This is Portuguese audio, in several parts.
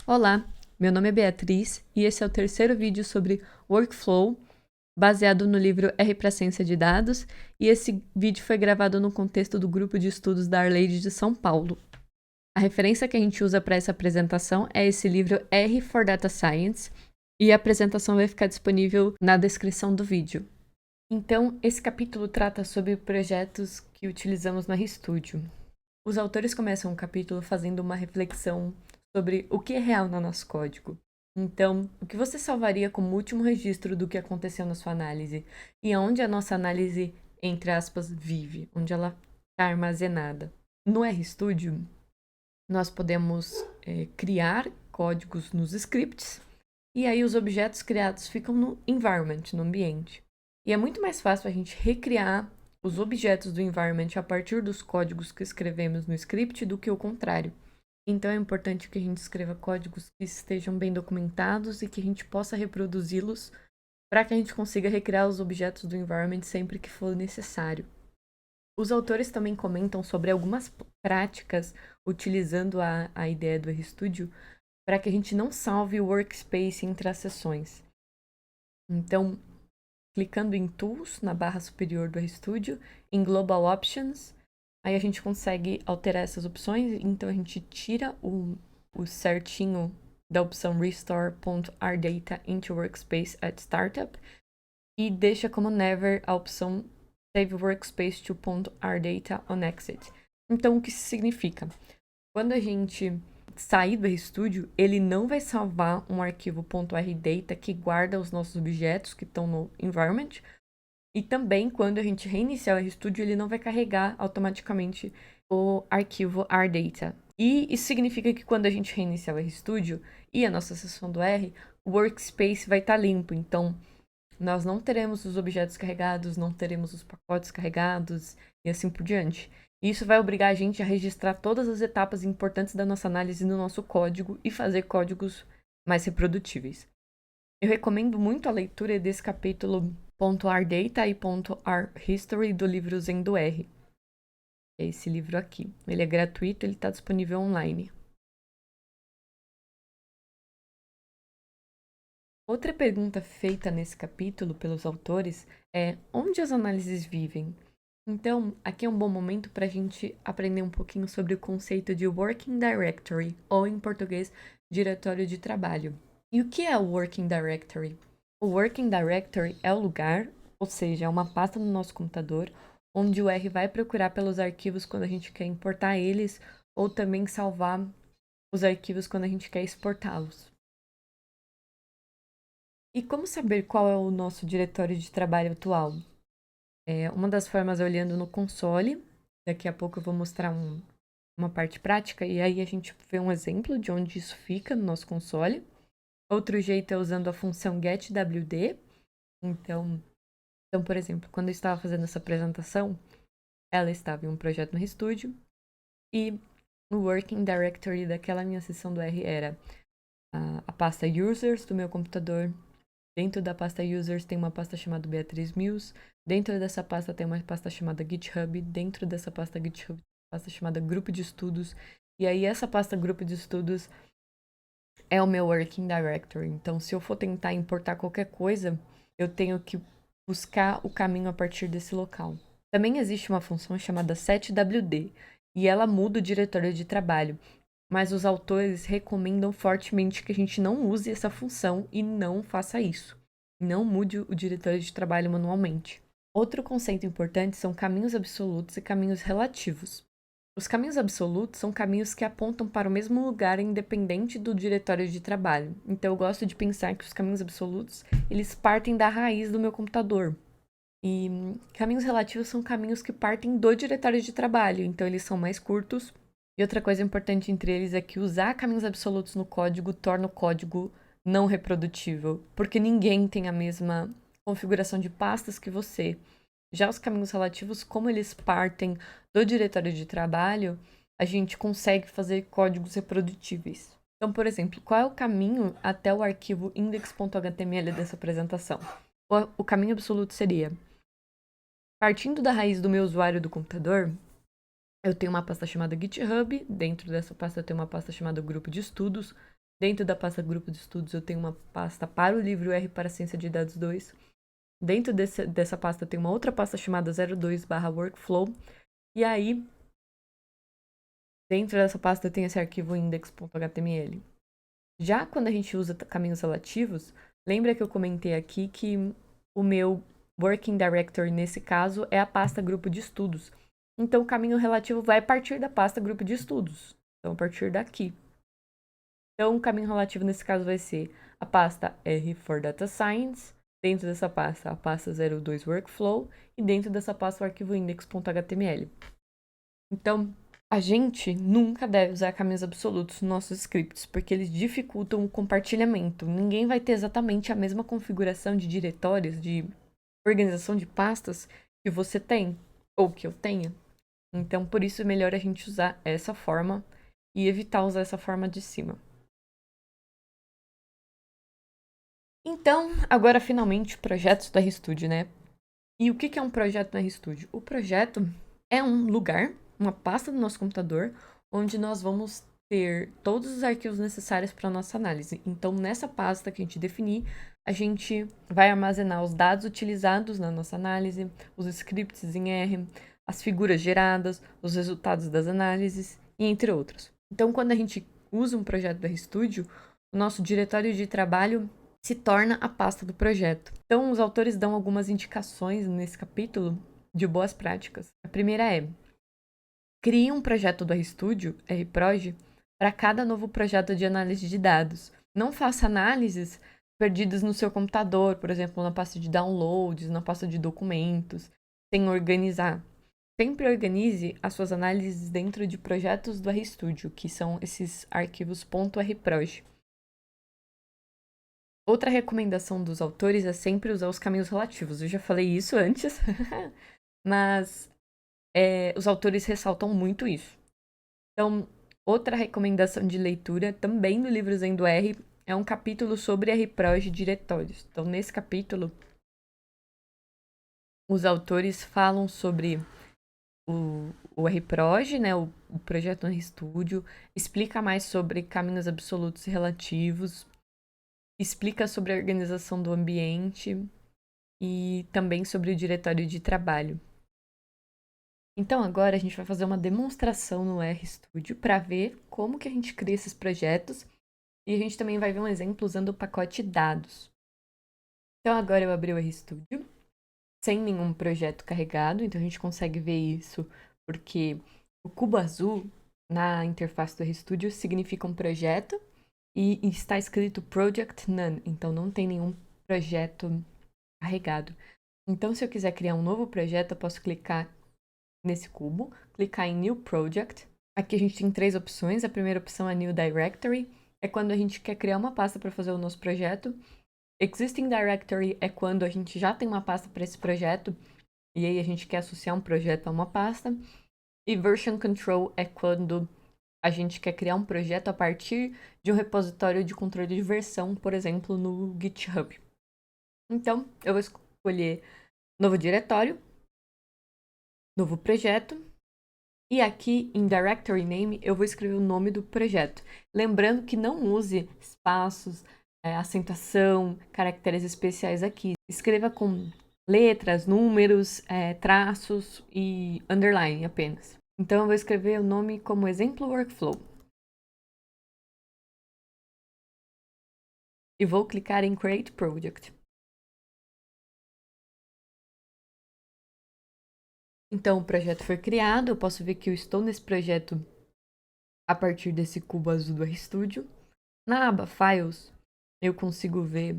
Olá, meu nome é Beatriz e esse é o terceiro vídeo sobre Workflow, baseado no livro R para Ciência de Dados, e esse vídeo foi gravado no contexto do grupo de estudos da Arleide de São Paulo. A referência que a gente usa para essa apresentação é esse livro R for Data Science, e a apresentação vai ficar disponível na descrição do vídeo. Então, esse capítulo trata sobre projetos que utilizamos no RStudio. Os autores começam o capítulo fazendo uma reflexão sobre o que é real no nosso código. Então, o que você salvaria como último registro do que aconteceu na sua análise? E aonde a nossa análise, entre aspas, vive? Onde ela está armazenada? No RStudio, nós podemos criar códigos nos scripts, e aí os objetos criados ficam no environment, no ambiente. E é muito mais fácil a gente recriar os objetos do environment a partir dos códigos que escrevemos no script do que o contrário. Então é importante que a gente escreva códigos que estejam bem documentados e que a gente possa reproduzi-los para que a gente consiga recriar os objetos do environment sempre que for necessário. Os autores também comentam sobre algumas práticas utilizando a ideia do RStudio para que a gente não salve o workspace entre as sessões. Então, clicando em Tools, na barra superior do RStudio, em Global Options, aí a gente consegue alterar essas opções, então a gente tira o certinho da opção Restore.RData into Workspace at Startup e deixa como Never a opção Save Workspace to .rdata on Exit. Então, o que isso significa? Quando a gente sair do RStudio, ele não vai salvar um arquivo .rdata que guarda os nossos objetos que estão no environment. E também, quando a gente reiniciar o RStudio, ele não vai carregar automaticamente o arquivo rdata. E isso significa que quando a gente reiniciar o RStudio e a nossa seção do R, o workspace vai estar limpo. Então, nós não teremos os objetos carregados, não teremos os pacotes carregados e assim por diante. Isso vai obrigar a gente a registrar todas as etapas importantes da nossa análise no nosso código e fazer códigos mais reprodutíveis. Eu recomendo muito a leitura desse capítulo .rdata e .rhistory do livro Zendo R. É esse livro aqui. Ele é gratuito, ele está disponível online. Outra pergunta feita nesse capítulo pelos autores é onde as análises vivem? Então, aqui é um bom momento para a gente aprender um pouquinho sobre o conceito de Working Directory, ou em português, Diretório de Trabalho. E o que é o Working Directory? O Working Directory é o lugar, ou seja, é uma pasta no nosso computador, onde o R vai procurar pelos arquivos quando a gente quer importar eles, ou também salvar os arquivos quando a gente quer exportá-los. E como saber qual é o nosso diretório de trabalho atual? Uma das formas é olhando no console. Daqui a pouco eu vou mostrar uma parte prática e aí a gente vê um exemplo de onde isso fica no nosso console. Outro jeito é usando a função getWD. Então, por exemplo, quando eu estava fazendo essa apresentação, ela estava em um projeto no RStudio e o Working Directory daquela minha seção do R era a pasta Users do meu computador. Dentro da pasta Users tem uma pasta chamada Beatriz Mills. Dentro dessa pasta tem uma pasta chamada GitHub. Dentro dessa pasta GitHub tem uma pasta chamada Grupo de Estudos. E aí essa pasta Grupo de Estudos é o meu Working Directory. Então, se eu for tentar importar qualquer coisa, eu tenho que buscar o caminho a partir desse local. Também existe uma função chamada setwd. E ela muda o diretório de trabalho. Mas os autores recomendam fortemente que a gente não use essa função e não faça isso. Não mude o diretório de trabalho manualmente. Outro conceito importante são caminhos absolutos e caminhos relativos. Os caminhos absolutos são caminhos que apontam para o mesmo lugar independente do diretório de trabalho. Então eu gosto de pensar que os caminhos absolutos, eles partem da raiz do meu computador. E caminhos relativos são caminhos que partem do diretório de trabalho, então eles são mais curtos. E outra coisa importante entre eles é que usar caminhos absolutos no código torna o código não reprodutível, porque ninguém tem a mesma configuração de pastas que você. Já os caminhos relativos, como eles partem do diretório de trabalho, a gente consegue fazer códigos reprodutíveis. Então, por exemplo, qual é o caminho até o arquivo index.html dessa apresentação? O caminho absoluto seria: partindo da raiz do meu usuário do computador, eu tenho uma pasta chamada GitHub. Dentro dessa pasta eu tenho uma pasta chamada Grupo de Estudos. Dentro da pasta grupo de estudos eu tenho uma pasta para o livro R para a Ciência de Dados 2. Dentro dessa pasta tem uma outra pasta chamada 02/workflow. E aí, dentro dessa pasta tem esse arquivo index.html. Já quando a gente usa caminhos relativos, lembra que eu comentei aqui que o meu working directory, nesse caso, é a pasta grupo de estudos. Então, o caminho relativo vai partir da pasta grupo de estudos. Então, a partir daqui. Então, o caminho relativo, nesse caso, vai ser a pasta R for Data Science, dentro dessa pasta, a pasta 02 Workflow, e dentro dessa pasta, o arquivo index.html. Então, a gente nunca deve usar caminhos absolutos nos nossos scripts, porque eles dificultam o compartilhamento. Ninguém vai ter exatamente a mesma configuração de diretórios, de organização de pastas que você tem, ou que eu tenha. Então, por isso é melhor a gente usar essa forma e evitar usar essa forma de cima. Então, agora finalmente, projetos do RStudio, né? E o que é um projeto no RStudio? O projeto é um lugar, uma pasta do nosso computador, onde nós vamos ter todos os arquivos necessários para a nossa análise. Então, nessa pasta que a gente definir, a gente vai armazenar os dados utilizados na nossa análise, os scripts em R, as figuras geradas, os resultados das análises, e entre outros. Então, quando a gente usa um projeto do RStudio, o nosso diretório de trabalho se torna a pasta do projeto. Então, os autores dão algumas indicações nesse capítulo de boas práticas. A primeira é: crie um projeto do RStudio, RProj, para cada novo projeto de análise de dados. Não faça análises perdidas no seu computador, por exemplo, na pasta de downloads, na pasta de documentos, sem organizar. Sempre organize as suas análises dentro de projetos do RStudio, que são esses arquivos .rproj. Outra recomendação dos autores é sempre usar os caminhos relativos. Eu já falei isso antes, mas os autores ressaltam muito isso. Então, outra recomendação de leitura, também no livro Zendo R, é um capítulo sobre RProj e diretórios. Então, nesse capítulo, os autores falam sobre o RProj, né, o projeto no RStudio, explica mais sobre caminhos absolutos e relativos, explica sobre a organização do ambiente e também sobre o diretório de trabalho. Então agora a gente vai fazer uma demonstração no RStudio para ver como que a gente cria esses projetos e a gente também vai ver um exemplo usando o pacote dados. Então agora eu abri o RStudio sem nenhum projeto carregado, então a gente consegue ver isso porque o cubo azul na interface do RStudio significa um projeto e está escrito Project None, então não tem nenhum projeto carregado. Então, se eu quiser criar um novo projeto, eu posso clicar nesse cubo, clicar em New Project. Aqui a gente tem 3 opções. A primeira opção é New Directory, é quando a gente quer criar uma pasta para fazer o nosso projeto. Existing Directory é quando a gente já tem uma pasta para esse projeto e aí a gente quer associar um projeto a uma pasta. E Version Control é quando a gente quer criar um projeto a partir de um repositório de controle de versão, por exemplo, no GitHub. Então, eu vou escolher novo diretório, novo projeto, e aqui em Directory Name eu vou escrever o nome do projeto. Lembrando que não use espaços, acentuação, caracteres especiais aqui. Escreva com letras, números, traços e underline apenas. Então eu vou escrever o nome como exemplo workflow. E vou clicar em Create Project. Então o projeto foi criado, eu posso ver que eu estou nesse projeto a partir desse cubo azul do RStudio. Na aba Files, eu consigo ver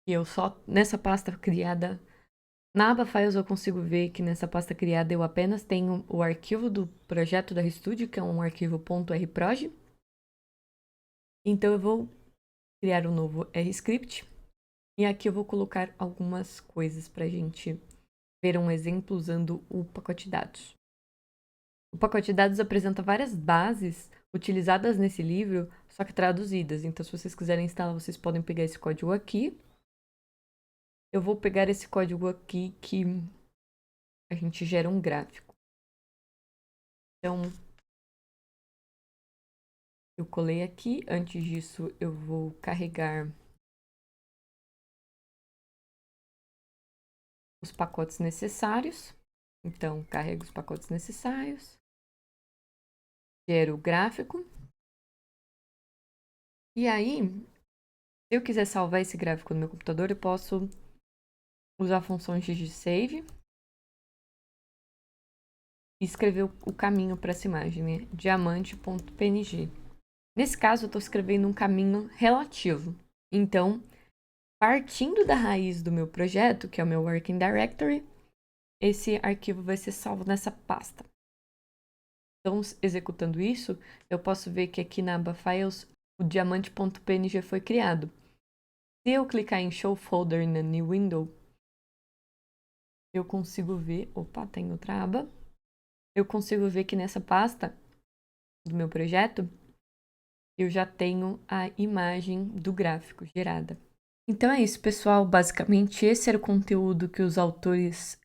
que eu só nessa pasta criada. Na aba Files, eu consigo ver que nessa pasta criada eu apenas tenho o arquivo do projeto da RStudio, que é um arquivo .rproj. Então eu vou criar um novo RScript. E aqui eu vou colocar algumas coisas para a gente ver um exemplo usando o pacote dados. O pacote dados apresenta várias bases utilizadas nesse livro, só que traduzidas. Então, se vocês quiserem instalar, vocês podem pegar esse código aqui. Eu vou pegar esse código aqui que a gente gera um gráfico. Então, Eu colei aqui. Antes disso, eu vou carregar os pacotes necessários. Então, carrego os pacotes necessários. Gero o gráfico. E aí, se eu quiser salvar esse gráfico no meu computador, eu posso usar a função gsave e escrever o caminho para essa imagem, né? Diamante.png. Nesse caso, eu estou escrevendo um caminho relativo. Então, partindo da raiz do meu projeto, que é o meu Working Directory, esse arquivo vai ser salvo nessa pasta. Então, executando isso, eu posso ver que aqui na aba Files, o diamante.png foi criado. Se eu clicar em Show Folder na New Window, eu consigo ver... Opa, tem outra aba. Eu consigo ver que nessa pasta do meu projeto, eu já tenho a imagem do gráfico gerada. Então é isso, pessoal. Basicamente, esse era o conteúdo que os autores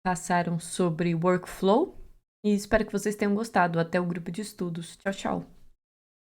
passaram sobre workflow. E espero que vocês tenham gostado. Até o grupo de estudos. Tchau, tchau.